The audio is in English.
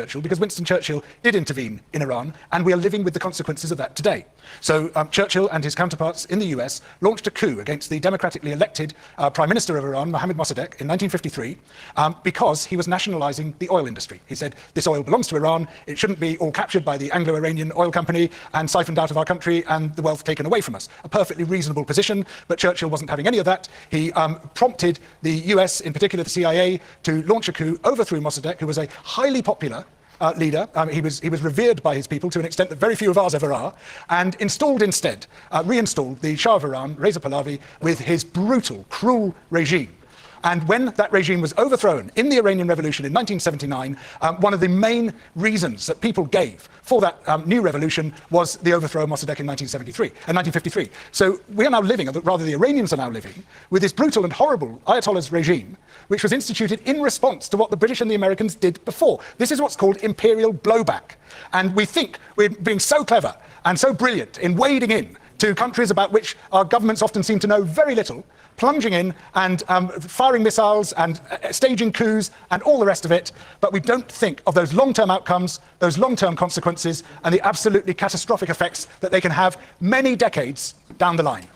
Churchill, because Winston Churchill did intervene in Iran, and we are living with the consequences of that today. So Churchill and his counterparts in the US launched a coup against the democratically elected Prime Minister of Iran, Mohammad Mossadegh, in 1953, because he was nationalizing the oil industry. He said, this oil belongs to Iran, it shouldn't be all captured by the Anglo-Iranian oil company and siphoned out of our country and the wealth taken away from us. A perfectly reasonable position, but Churchill wasn't having any of that. He prompted the US, in particular the CIA, to launch a coup, overthrew Mossadegh, who was a highly popular leader. He was revered by his people to an extent that very few of ours ever are, and installed instead, reinstalled the Shah of Iran, Reza Pahlavi, with his brutal, cruel regime. And when that regime was overthrown in the Iranian Revolution in 1979, one of the main reasons that people gave for that new revolution was the overthrow of Mossadegh in 1953. So we are now living, or rather the Iranians are now living, with this brutal and horrible Ayatollah's regime, which was instituted in response to what the British and the Americans did before. This is what's called imperial blowback. And we think we're being so clever and so brilliant in wading in to countries about which our governments often seem to know very little, plunging in and firing missiles and staging coups and all the rest of it, but we don't think of those long-term outcomes, those long-term consequences, and the absolutely catastrophic effects that they can have many decades down the line.